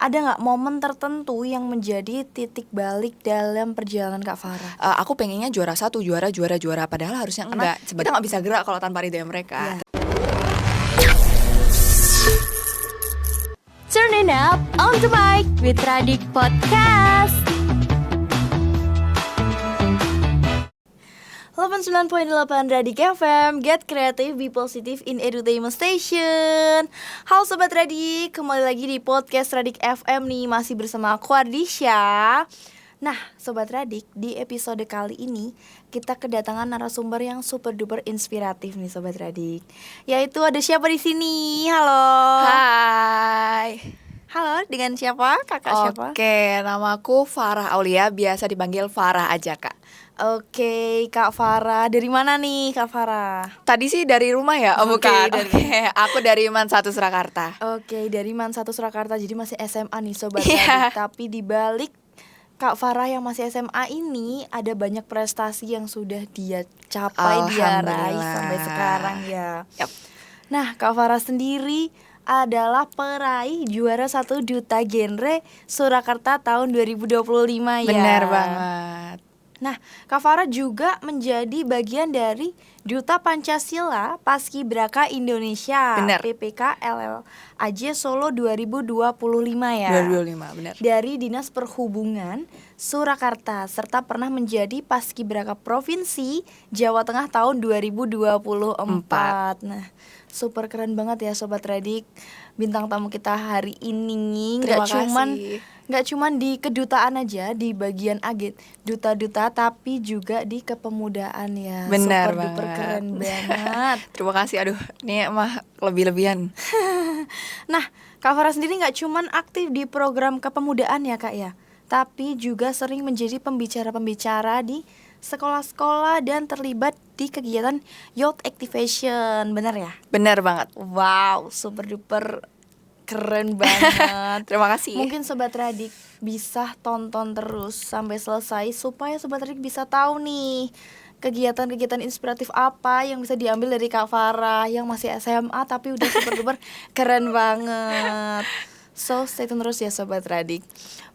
ada nggak momen tertentu yang menjadi titik balik dalam perjalanan Kak Farah? Aku pengennya juara 1, juara, padahal harusnya enggak. Kita nggak bisa gerak kalau tanpa ridhonya mereka. Iya. Turn it up on the mic with Radik Podcast. 89.8 Radik FM, Get Creative, Be Positive in Edutainment Station. Halo Sobat Radik, kembali lagi di podcast Radik FM nih, masih bersama aku Ardisha. Nah Sobat Radik, di episode kali ini kita kedatangan narasumber yang super duper inspiratif nih Sobat Radik. Yaitu ada siapa di sini? Halo. Hai. Halo, dengan siapa? Kakak siapa? Oke, namaku Farah Aulia, biasa dipanggil Farah aja Kak. Oke, Kak Farah. Dari mana nih Kak Farah? Tadi sih dari rumah ya? Oh bukan, aku dari Man 1 Surakarta. Oke, dari Man 1 Surakarta, jadi masih SMA nih Sobat Iya. Radik. Tapi di balik Kak Farah yang masih SMA ini ada banyak prestasi yang sudah dia capai, dia raih sampai sekarang ya. Yap. Nah, Kak Farah sendiri adalah peraih juara 1 Duta Genre Surakarta tahun 2025 ya. Benar banget. Nah, Kak Farah juga menjadi bagian dari Duta Pancasila Paskibraka Indonesia. Benar. PPK LLAJ Solo 2025 ya. 2025, benar. Dari Dinas Perhubungan Surakarta, serta pernah menjadi Paskibraka Provinsi Jawa Tengah tahun 2024. Nah, super keren banget ya Sobat Radik, bintang tamu kita hari ini. Terima kasih. Nggak cuman di kedutaan aja, di bagian agen duta-duta, tapi juga di kepemudaan ya. Benar super duper banget. keren banget. Terima kasih, aduh ini mah lebih-lebihan. Nah, Kak Farah sendiri nggak cuman aktif di program kepemudaan ya Kak ya, tapi juga sering menjadi pembicara-pembicara di sekolah-sekolah dan terlibat di kegiatan youth activation, benar ya? Benar banget. Wow, super duper keren banget. Terima kasih. Mungkin Sobat Radik bisa tonton terus sampai selesai supaya Sobat Radik bisa tahu nih kegiatan-kegiatan inspiratif apa yang bisa diambil dari Kak Farah yang masih SMA tapi udah super duper keren banget. So stay tune terus ya Sobat Radik.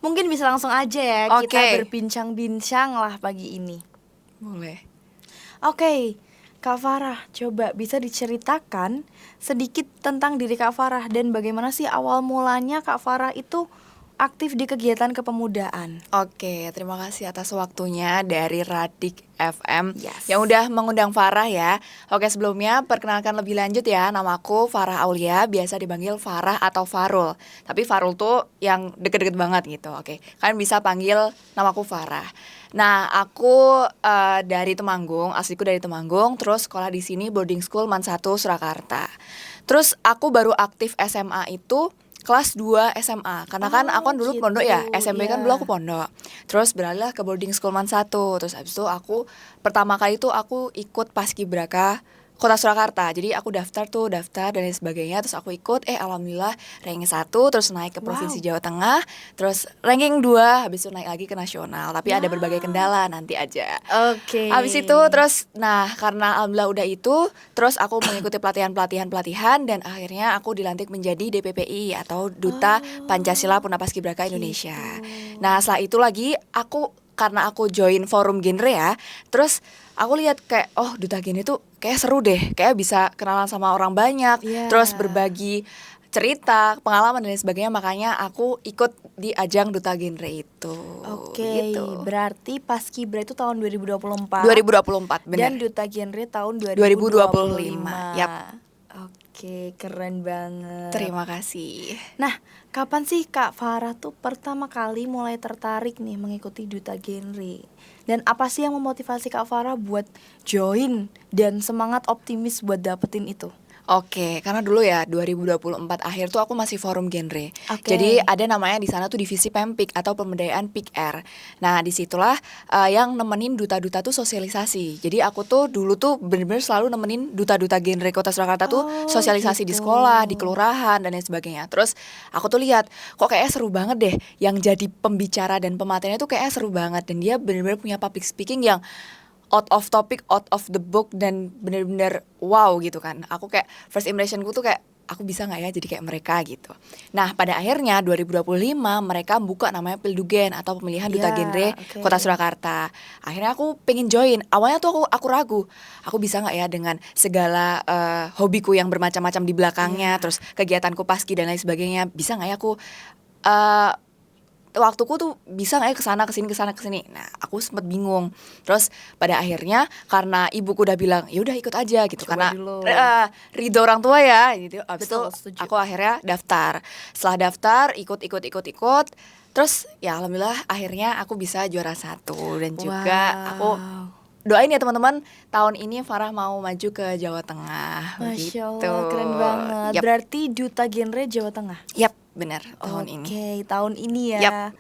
Mungkin bisa langsung aja ya kita berbincang-bincang lah pagi ini. Boleh. Oke, Kak Farah, coba bisa diceritakan sedikit tentang diri Kak Farah dan bagaimana sih awal mulanya Kak Farah itu aktif di kegiatan kepemudaan. Oke, terima kasih atas waktunya dari Radik FM Yes. yang udah mengundang Farah ya. Oke, sebelumnya perkenalkan lebih lanjut ya. Namaku Farah Aulia, biasa dipanggil Farah atau Farul. Tapi Farul tuh yang deket-deket banget gitu. Oke, kalian bisa panggil namaku Farah. Nah, aku dari Temanggung, asliku dari Temanggung, terus sekolah di sini boarding school Man 1 Surakarta. Terus aku baru aktif SMA itu kelas 2 SMA. Karena kan aku kan dulu gitu, pondok ya, SMP kan iya. dulu aku pondok. Terus beralih ke boarding school Man 1. Terus habis itu aku pertama kali itu aku ikut Paskibraka Kota Surakarta. Jadi aku daftar dan lain sebagainya. Terus aku ikut, alhamdulillah ranking 1. Terus naik ke Provinsi Jawa Tengah. Terus ranking 2, habis itu naik lagi ke nasional. Tapi ada berbagai kendala, nanti aja. Oke. Habis itu terus, nah karena alhamdulillah udah itu, terus aku mengikuti pelatihan dan akhirnya aku dilantik menjadi DPPI atau Duta Pancasila Purna Paskibraka Indonesia. Nah setelah itu lagi karena aku join forum genre ya, terus aku lihat kayak duta genre itu kayak seru deh, kayak bisa kenalan sama orang banyak, Yeah. terus berbagi cerita, pengalaman dan lain sebagainya, makanya aku ikut di ajang duta genre itu. Oke, gitu. berarti Paskibra itu tahun 2024. 2024, benar. Dan Duta Genre tahun 2025. Yap. Oke, keren banget. Terima kasih. Nah, kapan sih Kak Farah tuh pertama kali mulai tertarik nih mengikuti Duta Genre? Dan apa sih yang memotivasi Kak Farah buat join dan semangat optimis buat dapetin itu? Oke, karena dulu ya 2024 akhir tuh aku masih forum genre. Oke. Jadi ada namanya di sana tuh divisi Pempik atau pemberdayaan PIKR. Nah, disitulah yang nemenin duta-duta tuh sosialisasi. Jadi aku tuh dulu tuh bener-bener selalu nemenin duta-duta genre Kota Surakarta tuh sosialisasi di gitu. sekolah, di kelurahan dan lain sebagainya. Terus aku tuh lihat kok kayaknya seru banget deh yang jadi pembicara dan pematerinya tuh kayaknya seru banget, dan dia bener-bener punya public speaking yang out of topic, out of the book, dan bener-bener wow gitu kan. Aku kayak first impressionku tuh kayak aku bisa nggak ya jadi kayak mereka gitu. Nah pada akhirnya 2025 mereka buka namanya Pildugen atau pemilihan duta genre Kota Surakarta. Akhirnya aku pengen join. Awalnya tuh aku ragu, aku bisa nggak ya dengan segala hobiku yang bermacam-macam di belakangnya, terus kegiatanku paski dan lain sebagainya, bisa nggak ya aku waktuku tuh bisa nggak ya kesana kesini. Nah aku sempet bingung. Terus pada akhirnya karena ibuku udah bilang ya udah ikut aja gitu, Coba karena dulu. ridho orang tua ya gitu. Abis Betul, itu setuju. aku akhirnya daftar. Setelah daftar ikut. Terus ya alhamdulillah akhirnya aku bisa juara 1. Dan juga aku doain ya teman-teman, tahun ini Farah mau maju ke Jawa Tengah. Masya begitu. Allah, keren banget. Yap. Berarti duta genre Jawa Tengah. Yap, benar tahun ini. Oke, tahun ini ya. Yap.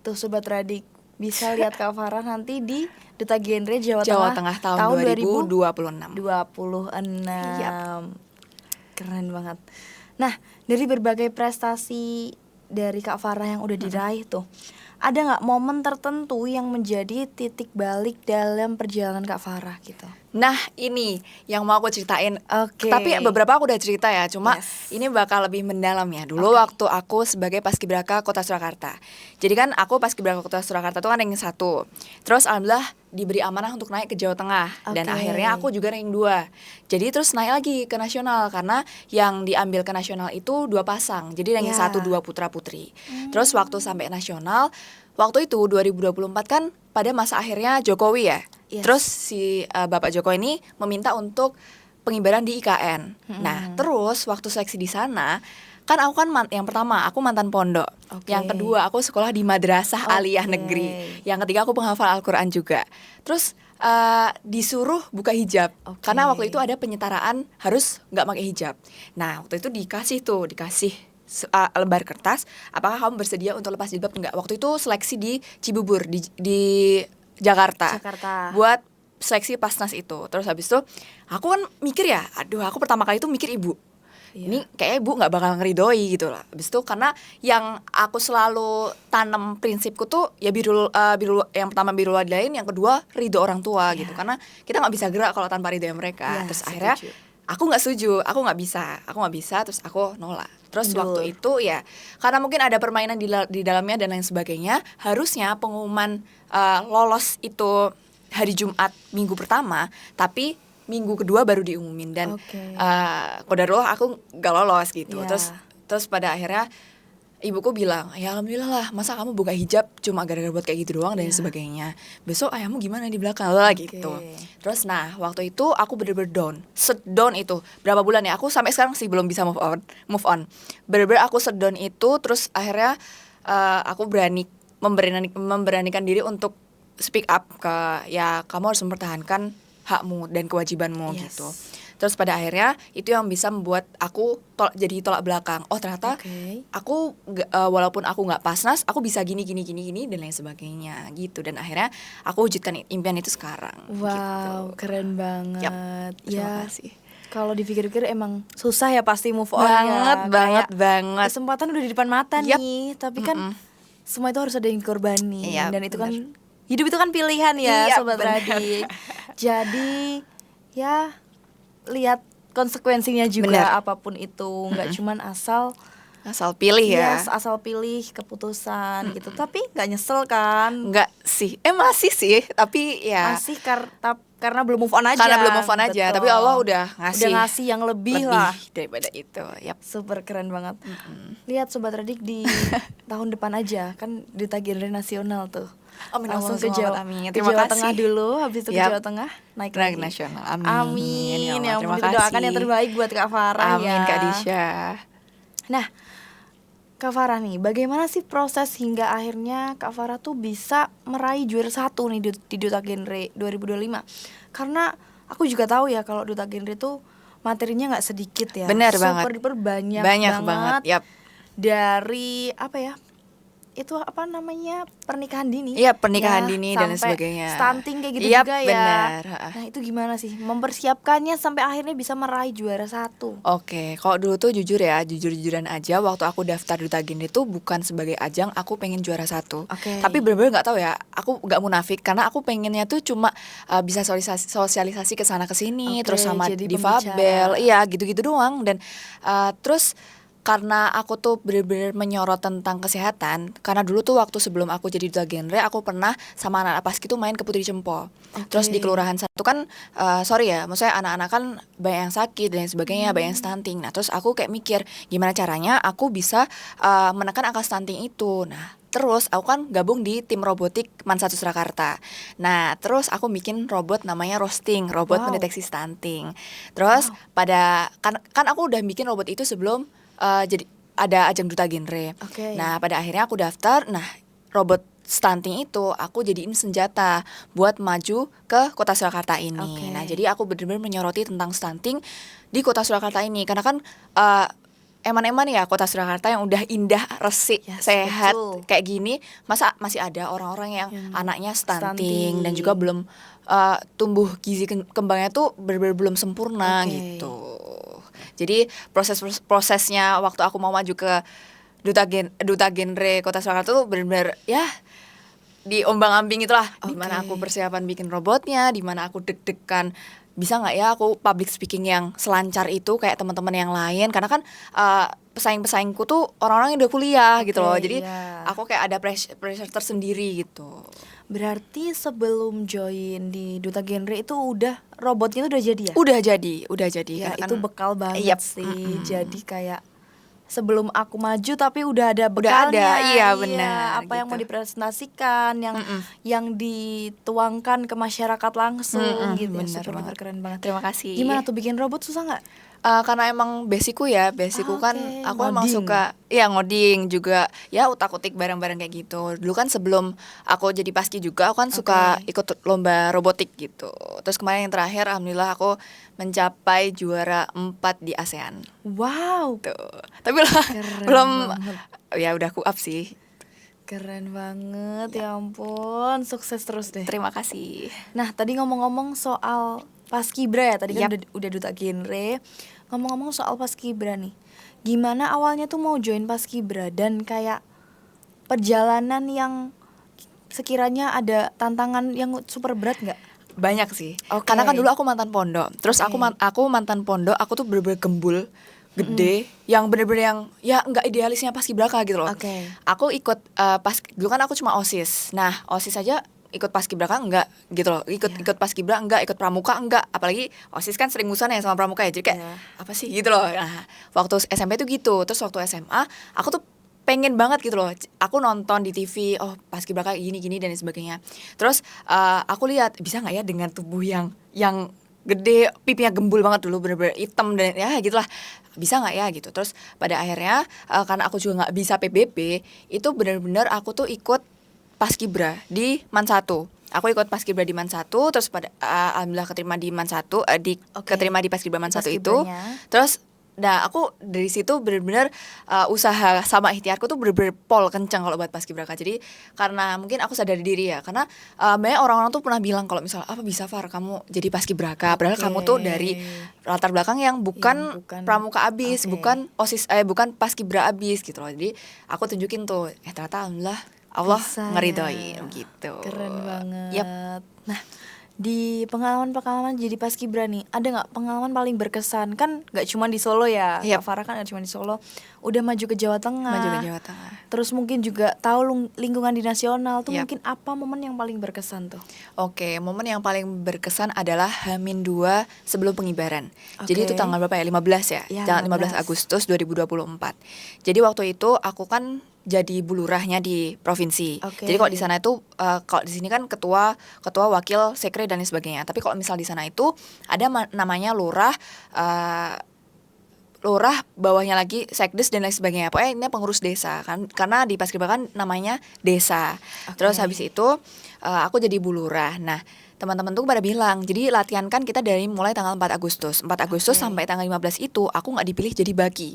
Tuh Sobat Radik, bisa lihat Kak Farah nanti di duta genre Jawa, Jawa Tengah tahun 2026. 2026. Yap. Keren banget. Nah, dari berbagai prestasi dari Kak Farah yang udah diraih tuh, ada nggak momen tertentu yang menjadi titik balik dalam perjalanan Kak Farah gitu? Nah ini yang mau aku ceritain. Oke. Tapi beberapa aku udah cerita ya, cuma Yes. ini bakal lebih mendalam ya. Dulu waktu aku sebagai Paskibraka Kota Surakarta. Jadi kan aku Paskibraka Kota Surakarta tuh kan ranking 1. Terus alhamdulillah diberi amanah untuk naik ke Jawa Tengah. Dan Oke. akhirnya aku juga ranking 2. Jadi terus naik lagi ke nasional, karena yang diambil ke nasional itu 2 pasang. Jadi ranking Ya. 1 2 putra putri. Terus waktu sampai nasional, waktu itu 2024 kan pada masa akhirnya Jokowi ya. Yes. Terus si Bapak Jokowi ini meminta untuk pengibaran di IKN. Nah, terus waktu seleksi di sana, kan aku kan yang pertama aku mantan pondok. Oke. Yang kedua aku sekolah di madrasah aliyah Oke. negeri. Yang ketiga aku penghafal Al-Qur'an juga. Terus disuruh buka hijab. Oke. Karena waktu itu ada penyetaraan harus nggak pakai hijab. Nah, waktu itu dikasih lembar kertas, apakah kamu bersedia untuk lepas jilbab enggak? Waktu itu seleksi di Cibubur di Jakarta. Buat seleksi pasnas itu. Terus habis itu aku kan mikir ya, aduh aku pertama kali itu mikir ibu. Ini kayaknya ibu nggak bakal ngeridoi gitu lah. Habis itu karena yang aku selalu tanam prinsipku tuh ya biru yang pertama biru walidain, yang kedua ridho orang tua gitu. Karena kita nggak bisa gerak kalau tanpa ridho mereka. Terus akhirnya aku nggak setuju, aku nggak bisa, terus aku nolak. Terus waktu itu ya karena mungkin ada permainan di dalamnya dan lain sebagainya, harusnya pengumuman lolos itu hari Jumat minggu pertama, tapi minggu kedua baru diumumin. Dan qadarullah aku gak lolos gitu. Terus pada akhirnya ibuku bilang, ya alhamdulillah lah, masa kamu buka hijab cuma gara-gara buat kayak gitu doang dan sebagainya. Besok ayahmu gimana di belakang lah gitu. Terus nah waktu itu aku bener-bener down itu berapa bulan ya, aku sampai sekarang sih belum bisa move on. Bener-bener aku down itu. Terus akhirnya aku memberanikan diri untuk speak up ke, ya kamu harus mempertahankan hakmu dan kewajibanmu gitu. Terus pada akhirnya itu yang bisa membuat aku jadi tolak belakang. Oh ternyata aku walaupun aku nggak pasnas, aku bisa gini dan lain sebagainya gitu. Dan akhirnya aku wujudkan impian itu sekarang. Wow, gitu. keren banget. Terima kasih. Kalau dipikir-pikir emang susah ya pasti move on banget. Kesempatan udah di depan mata nih, tapi kan semua itu harus ada yang dikorbanin. Dan itu kan hidup itu kan pilihan ya, Sobat Radik. Jadi ya lihat konsekuensinya juga. Apapun itu, nggak cuman asal pilih ya. Asal pilih keputusan gitu. Tapi nggak nyesel kan? Nggak sih, masih sih, tapi ya masih karena belum move on aja. Betul. Tapi Allah udah ngasih yang lebih lah daripada itu. Super keren banget. Lihat Sobat Radik di tahun depan aja kan duta genre nasional tuh. Langsung ke Jawa Tengah dulu, habis itu ke Jawa Tengah naik lagi nasional. Amin. Ya Allah, Yang kita doakan yang terbaik buat Kak Farah. Amin Kak Disha. Nah, Kak Farah nih, bagaimana sih proses hingga akhirnya Kak Farah tuh bisa meraih juara 1 nih di Duta Genre 2025? Karena aku juga tahu ya kalau Duta Genre tuh materinya nggak sedikit ya. Benar banget. Super banyak banget. Dari apa ya? itu apa namanya, pernikahan dini. Iya, pernikahan Ya, dini dan lain sampai sebagainya. stunting kayak gitu Iya, juga ya. benar. Nah itu gimana sih mempersiapkannya sampai akhirnya bisa meraih juara 1? Oke, kalau dulu tuh jujur ya, jujur-jujuran aja, waktu aku daftar Duta Genre itu bukan sebagai ajang aku pengen juara 1. Oke. Tapi bener-bener nggak tahu ya, aku nggak munafik karena aku pengennya tuh cuma bisa sosialisasi ke sana ke sini, Oke, terus sama jadi difabel, pembicara. iya gitu-gitu doang. Dan terus karena aku tuh bener-bener menyorot tentang kesehatan, karena dulu tuh waktu sebelum aku jadi Duta Genre, aku pernah sama anak-anak Paski tuh main ke Putri Cempo. Terus di Oke. kelurahan satu kan, sorry ya, maksudnya anak-anak kan banyak yang sakit dan lain sebagainya, banyak yang stunting. Nah terus aku kayak mikir gimana caranya aku bisa menekan angka stunting itu. Nah terus aku kan gabung di tim robotik Man 1 Surakarta. Nah terus aku bikin robot namanya Roasting, robot Wow. pendeteksi stunting. Terus kan aku udah bikin robot itu sebelum jadi ada ajang Duta Genre. Oke. Nah pada akhirnya aku daftar. Nah robot stunting itu aku jadiin senjata buat maju ke kota Surakarta ini. Oke. Nah jadi aku benar-benar menyoroti tentang stunting di kota Surakarta ini karena kan eman-eman ya kota Surakarta yang udah indah, resik, Yes, sehat betul. kayak gini, masa masih ada orang-orang yang anaknya stunting dan stunting. juga belum tumbuh gizi kembangnya tuh benar-benar belum sempurna Oke. gitu. Jadi prosesnya waktu aku mau maju ke Duta Genre Kota Surakarta tuh benar-benar ya diombang-ambing itulah. Di mana Oke. aku persiapan bikin robotnya, di mana aku deg-degan bisa nggak ya aku public speaking yang selancar itu kayak teman-teman yang lain, karena kan pesaing-pesaingku tuh orang-orang yang udah kuliah gitu loh. Oke, Jadi iya. aku kayak ada pressure tersendiri gitu. Berarti sebelum join di Duta Genre itu robotnya itu udah jadi ya? Udah jadi Ya karena itu kan bekal banget Yap, sih. Jadi kayak sebelum aku maju tapi udah ada Udah bekalnya. ada, iya, benar, Apa yang mau gitu. dipresentasikan, yang dituangkan ke masyarakat langsung gitu. Ya, benar super banget. duper keren banget. Terima kasih. Gimana tuh bikin robot, susah nggak? Karena emang basicku kan Oke, aku emang ngoding. suka ya ngoding juga ya utak-utik barang-barang kayak gitu. Dulu kan sebelum aku jadi paski juga aku kan suka Oke. ikut lomba robotik gitu. Terus kemarin yang terakhir alhamdulillah aku mencapai juara 4 di ASEAN Wow, tuh. Tapi lah Keren belum banget. ya udah aku up sih. keren banget. Ya ampun, sukses terus deh. Terima kasih. Nah, tadi ngomong-ngomong soal Paskibra ya, tadi kan Yap. udah Duta Genre. Ngomong-ngomong soal Paskibra nih, gimana awalnya tuh mau join Paskibra dan kayak perjalanan yang sekiranya ada tantangan yang super berat nggak? Banyak sih. Oke. Karena kan dulu aku mantan pondok. Terus Oke. aku mantan pondok, aku tuh bener-bener gembul, gede, yang bener-bener yang ya nggak idealisnya paskibraka gitu loh. Oke. Aku ikut dulu kan aku cuma OSIS. Nah, OSIS aja ikut paskibraka enggak gitu loh. Ikut paskibra enggak, ikut pramuka enggak. Apalagi OSIS kan sering musuhan ya sama pramuka ya. Jadi kayak Iya. apa sih gitu loh. Nah, waktu SMP tuh gitu. Terus waktu SMA aku tuh pengen banget gitu loh. Aku nonton di TV, oh paskibraka gini-gini dan lain sebagainya. Terus aku lihat bisa nggak ya dengan tubuh yang gede, pipinya gembul banget dulu, bener-bener hitam dan ya gitulah, bisa nggak ya gitu. Terus pada akhirnya karena aku juga nggak bisa PBB, itu bener-bener aku tuh ikut paskibra di Man 1. Aku ikut paskibra di Man 1, terus pada alhamdulillah keterima di Man 1, Oke. keterima di paskibra Man 1 itu. Paskibranya. Terus nah aku dari situ bener-bener usaha sama ikhtiarku tuh bener-bener pol kencang kalau buat paskibraka. Jadi karena mungkin aku sadar diri ya, karena banyak orang-orang tuh pernah bilang kalau misalnya apa bisa Far kamu jadi paskibraka, padahal Oke. kamu tuh dari latar belakang yang bukan bukan- pramuka abis, oke. bukan OSIS bukan paskibra abis gitu loh. Jadi aku tunjukin tuh ternyata alhamdulillah Allah Bisa ya. ngeridoin gitu. Keren banget. Yap. Nah, di pengalaman-pengalaman jadi paskibra nih, ada nggak pengalaman paling berkesan? Kan nggak cuma di Solo ya, Yap. Kak Farah kan nggak cuma di Solo, udah maju ke Jawa Tengah. Maju ke Jawa Tengah. Terus mungkin juga tahu lingkungan di nasional tuh Yap. mungkin apa momen yang paling berkesan tuh? Oke, momen yang paling berkesan adalah H-2 sebelum pengibaran. Jadi Oke. itu tanggal berapa ya? 15 ya? Ya, Tanggal 15 15. Agustus 2024. Jadi waktu itu aku kan jadi bulurahnya di provinsi. Oke. Jadi kalau di sana itu kalau di sini kan ketua, wakil, sekre dan lain sebagainya. Tapi kalau misal di sana itu ada namanya lurah, bawahnya lagi sekdes dan lain sebagainya. Pokoknya ini pengurus desa kan, karena di Paskibraka kan namanya desa. Oke. Terus habis itu aku jadi bulurah. Nah, teman-teman tuh pada bilang, jadi latihan kan kita dari mulai tanggal 4 Agustus. 4 Agustus Oke. sampai tanggal 15 itu aku nggak dipilih jadi baki.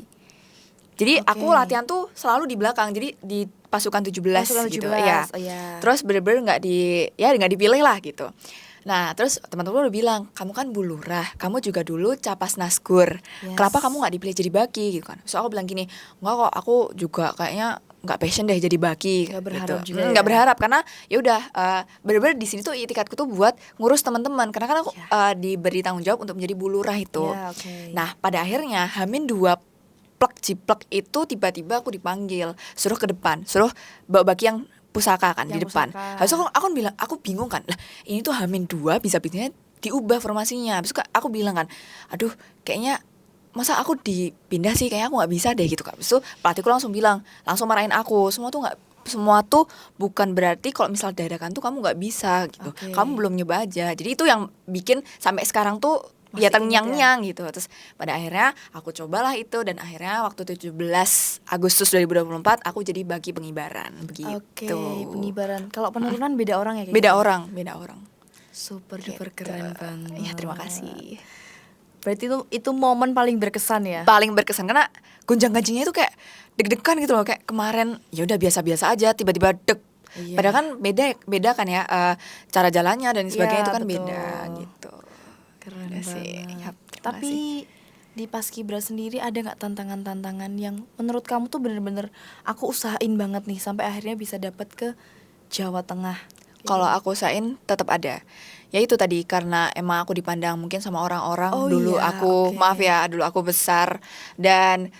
Jadi Oke. aku latihan tuh selalu di belakang. Jadi di pasukan 17 Pasukan gitu 17, ya. oh ya. Terus bener-bener nggak dipilih lah gitu. Nah terus teman-teman udah bilang, kamu kan bulurah, kamu juga dulu capas naskur, Yes. kenapa kamu nggak dipilih jadi baki gitu kan? So aku bilang gini, enggak kok, aku juga kayaknya nggak passion deh jadi baki. Nggak berharap gitu. juga ya? Nggak berharap karena ya udah bener-bener di sini tuh itikadku tuh buat ngurus teman-teman, karena kan aku diberi tanggung jawab untuk menjadi bulurah itu. Ya, oke. Nah pada akhirnya Hamin 2 plek jiplek itu tiba-tiba aku dipanggil, suruh ke depan, suruh bawa baki yang pusaka kan di Yang depan. pusaka. Habis itu aku bilang, aku bingung kan, lah ini tuh Hamin 2 bisa-bisanya diubah formasinya. Habis itu aku bilang kan, aduh kayaknya masa aku dipindah sih, kayaknya aku nggak bisa deh gitu kan. Habis itu pelatihku langsung bilang, langsung marahin aku, semua tuh bukan berarti kalau misal dadakan tuh kamu nggak bisa gitu. Oke. Kamu belum nyoba aja. Jadi itu yang bikin sampai sekarang tuh Masih ya ingat terngiang-ngiang gitu. Terus pada akhirnya aku cobalah itu, dan akhirnya waktu 17 Agustus 2024 aku jadi baki pengibaran begitu. Oke, pengibaran. Kalau penurunan beda orang ya kayak Beda gitu? orang. Super duper Gitu. keren banget. Ya terima kasih. Berarti itu momen paling berkesan ya? Paling berkesan karena gonjang-ganjingnya itu kayak deg-degan gitu loh, kayak kemarin ya udah biasa-biasa aja, tiba-tiba deg. Iya. Padahal kan beda kan ya cara jalannya dan sebagainya Iya, itu kan betul. beda gitu. Keren Udah sih. banget. Yap, terima Tapi di Paskibra sendiri ada nggak tantangan-tantangan yang menurut kamu tuh bener-bener aku usahain banget nih sampai akhirnya bisa dapat ke Jawa Tengah? Kalau aku usahain tetap ada. Ya itu tadi, karena emang aku dipandang mungkin sama orang-orang Oh dulu iya, aku oke. maaf ya, dulu aku besar dan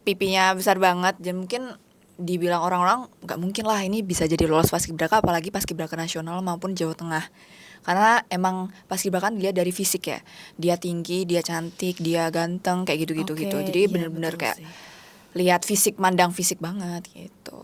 pipinya besar banget, dan mungkin dibilang orang-orang nggak mungkin lah ini bisa jadi lolos Paskibraka, apalagi Paskibraka nasional maupun Jawa Tengah. Karena emang Paskibraka kan dilihat dari fisik ya. Dia tinggi, dia cantik, dia ganteng kayak gitu-gitu Oke, gitu. Jadi iya, bener-bener betul kayak sih. lihat fisik, mandang fisik banget gitu.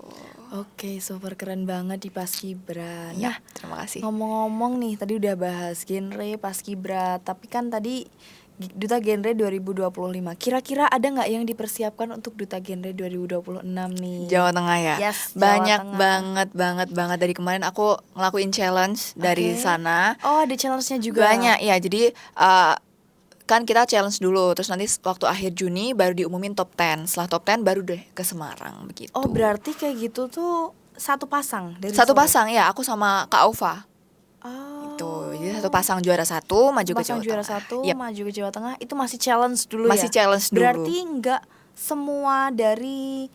Oke, super keren banget di Paskibra. Ya, Nah, terima kasih. ngomong-ngomong nih, tadi udah bahas genre Paskibra, tapi kan tadi Duta Genre 2025. Kira-kira ada nggak yang dipersiapkan untuk Duta Genre 2026 nih? Jawa Tengah ya. Yes, Jawa Banyak Tengah. banget dari kemarin aku ngelakuin challenge dari Oke. sana. Oh, ada challenge-nya juga. Banyak ya. Jadi kan kita challenge dulu, terus nanti waktu akhir Juni baru diumumin top 10. Setelah top 10 baru deh ke Semarang begitu. Oh, berarti kayak gitu tuh satu pasang dari Satu Solo? pasang ya, aku sama Kak Ova. Oh. Tuh, jadi satu pasang juara satu maju ke Pasang Jawa juara Tengah. satu, Yep. maju ke Jawa Tengah. Itu masih challenge dulu Masih ya? challenge dulu. Berarti nggak semua dari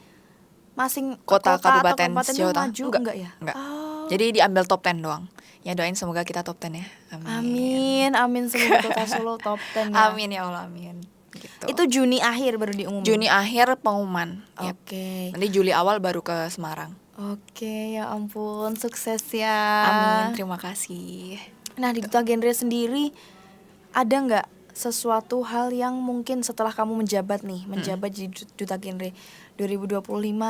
Kota atau kabupaten kabupaten Jawa tuh Tengah maju enggak. ya? Oh. Jadi diambil top 10 doang. Ya doain semoga kita top 10 ya. Amin, semoga Kota Solo top 10 ya. Amin ya Allah, amin. Gitu. Itu Juni akhir baru diumumin. Juni akhir pengumuman. Yep. Oke. Nanti Juli awal baru ke Semarang. Oke, ya ampun, sukses ya. Amin, terima kasih. Nah, di Duta Genre sendiri ada nggak sesuatu hal yang mungkin setelah kamu menjabat jadi Duta Genre 2025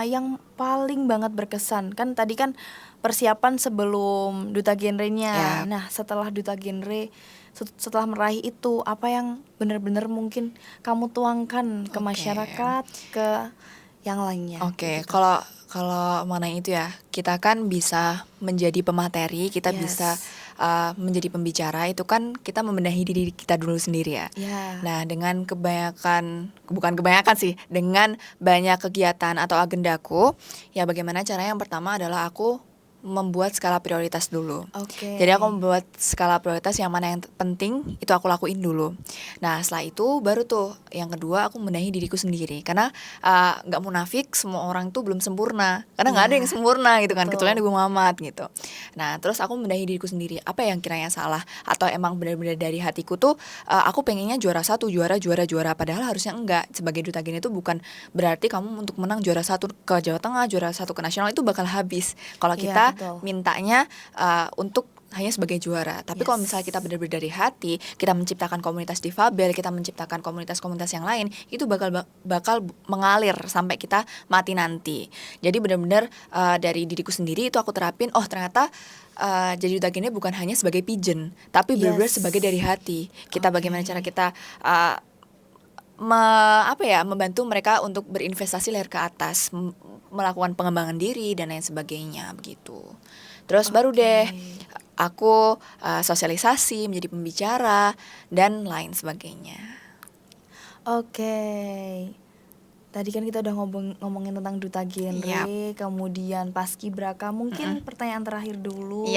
yang paling banget berkesan? Kan tadi kan persiapan sebelum Duta Genre-nya. Yap. Nah, setelah Duta Genre, setelah meraih itu, apa yang benar-benar mungkin kamu tuangkan ke Oke. masyarakat, ke yang lainnya? Oke, gitu. kalau mengenai itu ya, kita kan bisa menjadi pemateri, kita Yes. bisa menjadi pembicara, itu kan kita membenahi diri kita dulu sendiri ya. Ya. Nah, dengan bukan kebanyakan sih, dengan banyak kegiatan atau agendaku, ya bagaimana caranya, yang pertama adalah aku membuat skala prioritas dulu. Oke. Jadi aku membuat skala prioritas yang mana yang penting itu aku lakuin dulu. Nah setelah itu baru tuh yang kedua aku membenahi diriku sendiri, karena nggak munafik, semua orang tuh belum sempurna, karena nggak ada yang sempurna gitu kan, betul. kecuali Ibu Muhammad gitu. Nah terus aku membenahi diriku sendiri, apa yang kiranya salah atau emang benar-benar dari hatiku tuh aku pengennya juara satu, juara, padahal harusnya enggak. Sebagai Duta Genre itu bukan berarti kamu untuk menang juara satu ke Jawa Tengah, juara satu ke nasional itu bakal habis kalau Iya, kita betul. mintanya untuk hanya sebagai juara. Tapi kalau misalnya kita benar-benar dari hati, kita menciptakan komunitas difabel, kita menciptakan komunitas-komunitas yang lain, itu bakal mengalir sampai kita mati nanti. Jadi benar-benar dari diriku sendiri itu aku terapin, oh ternyata jadi Duta Genre bukan hanya sebagai pigeon, tapi benar-benar Yes. sebagai dari hati. Kita Oke. bagaimana cara kita membantu mereka untuk berinvestasi leher ke atas, melakukan pengembangan diri dan lain sebagainya begitu. Terus baru deh aku sosialisasi, menjadi pembicara dan lain sebagainya. Oke. Tadi kan kita udah ngomongin tentang duta genre, kemudian paskibraka. Mungkin pertanyaan terakhir dulu.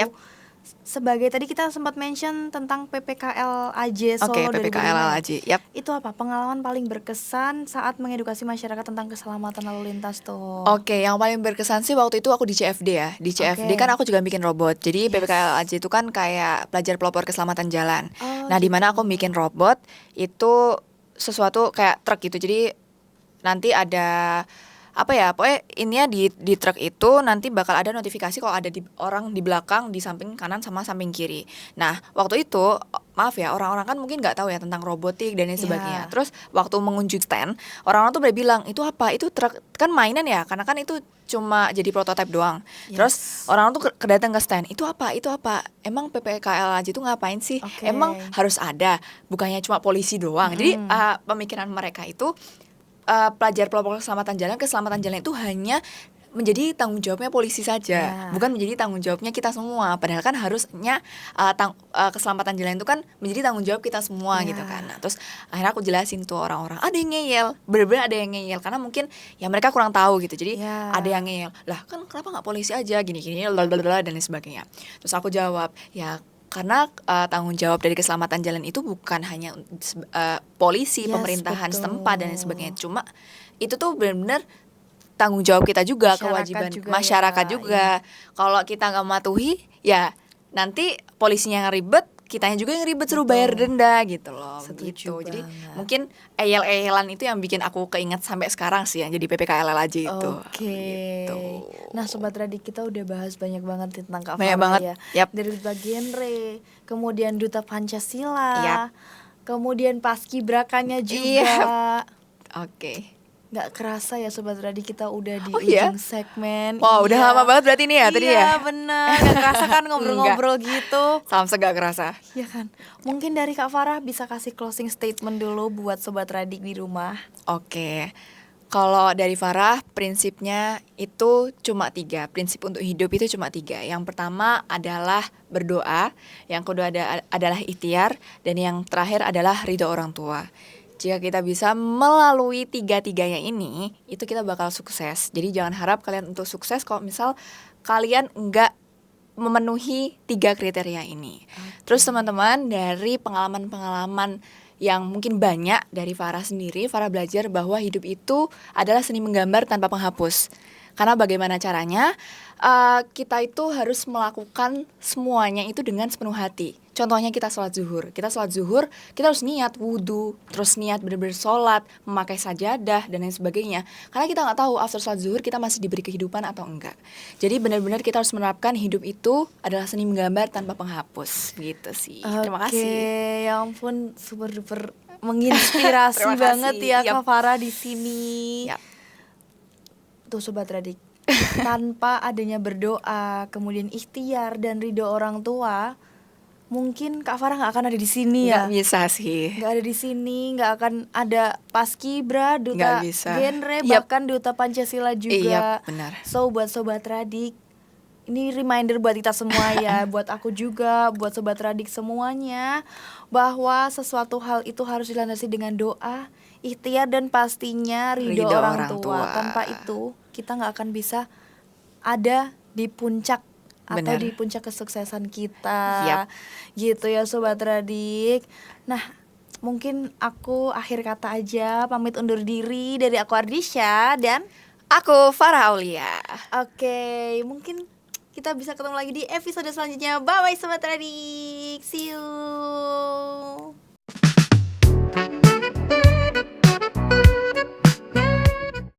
Sebagai tadi kita sempat mention tentang PPKL AJ Solo 2005. PPKL AJ. Itu apa pengalaman paling berkesan saat mengedukasi masyarakat tentang keselamatan lalu lintas tuh? Yang paling berkesan sih waktu itu aku di CFD ya. Di CFD kan aku juga bikin robot. Jadi PPKL AJ itu kan kayak pelajar pelopor keselamatan jalan. Nah, di mana aku bikin robot itu sesuatu kayak truk gitu. Jadi nanti ada pokoknya ininya di truk itu nanti bakal ada notifikasi kalau ada orang di belakang, di samping kanan sama samping kiri. Nah, waktu itu maaf ya, orang-orang kan mungkin nggak tahu ya tentang robotik dan lain sebagainya. Terus waktu mengunjungi stand, orang-orang tuh udah bilang, itu apa? Itu truk kan mainan ya, karena kan itu cuma jadi prototipe doang. Terus orang-orang tuh kedatang ke stand, itu apa? Emang PPKL aja tuh ngapain sih? Emang harus ada, bukannya cuma polisi doang. Jadi pemikiran mereka itu pelajar pelopor keselamatan jalan itu hanya menjadi tanggung jawabnya polisi saja, bukan menjadi tanggung jawabnya kita semua. Padahal kan harusnya keselamatan jalan itu kan menjadi tanggung jawab kita semua gitu kan. Nah, terus akhirnya aku jelasin tuh orang-orang, ada yang ngeyel, bener-bener ada yang ngeyel karena mungkin ya mereka kurang tahu gitu. Jadi ada yang ngeyel, lah kan kenapa nggak polisi aja gini-gini dan lain sebagainya. Terus aku jawab, ya karena tanggung jawab dari keselamatan jalan itu bukan hanya polisi, pemerintahan setempat dan lain sebagainya. Cuma itu tuh benar-benar tanggung jawab kita juga, kewajiban masyarakat juga. Kalau kita nggak mematuhi, ya nanti polisinya yang ribet, kitanya juga yang ribet, suruh bayar denda gitu loh. Gitu. Jadi mungkin eyel-eyelan itu yang bikin aku keinget sampai sekarang sih, yang jadi PPKL aja itu. Gitu. Nah, Sobat Radik, kita udah bahas banyak banget tentang Kak Farah banget ya. Dari duta genre, kemudian duta Pancasila, kemudian paskibrakanya juga. Nggak kerasa ya Sobat Radik, kita udah di ujung segmen. Wow, udah lama banget berarti nih ya tadi ya. Iya benar, nggak kerasa kan ngobrol-ngobrol gitu. Samse gak kerasa. Iya kan. Mungkin dari Kak Farah bisa kasih closing statement dulu buat Sobat Radik di rumah. Kalau dari Farah, prinsipnya itu cuma 3. Prinsip untuk hidup itu cuma 3. Yang pertama adalah berdoa, yang kedua adalah ikhtiar, dan yang terakhir adalah ridho orang tua. Jika kita bisa melalui 3-tiganya ini, itu kita bakal sukses. Jadi jangan harap kalian untuk sukses kalau misal kalian enggak memenuhi 3 kriteria ini. Terus teman-teman, dari pengalaman-pengalaman yang mungkin banyak dari Farah sendiri, Farah belajar bahwa hidup itu adalah seni menggambar tanpa penghapus. Karena bagaimana caranya, kita itu harus melakukan semuanya itu dengan sepenuh hati. Contohnya kita sholat zuhur. Kita harus niat wudhu, terus niat benar-benar sholat, memakai sajadah, dan lain sebagainya. Karena kita nggak tahu after sholat zuhur kita masih diberi kehidupan atau enggak. Jadi benar-benar kita harus menerapkan hidup itu adalah seni menggambar tanpa penghapus. Gitu sih. Terima kasih. Ya ampun, super duper menginspirasi banget ya Kak Farah di sini. Tuh Sobat Radik, tanpa adanya berdoa, kemudian ikhtiar dan ridho orang tua, mungkin Kak Farah nggak akan ada di sini ya. Nggak bisa sih. Nggak ada di sini, nggak akan ada paskibra, duta genre, bahkan duta Pancasila juga. Benar. So buat Sobat Radik, ini reminder buat kita semua ya, buat aku juga, buat Sobat Radik semuanya, bahwa sesuatu hal itu harus dilandasi dengan doa, ikhtiar, dan pastinya ridho orang tua. Tanpa itu kita nggak akan bisa ada di puncak atau di puncak kesuksesan kita. Gitu ya Sobat Radik. Nah, mungkin aku akhir kata aja, pamit undur diri dari aku Ardisha dan aku Farah Aulia. Mungkin kita bisa ketemu lagi di episode selanjutnya. Bye bye Sobat Radik. See you.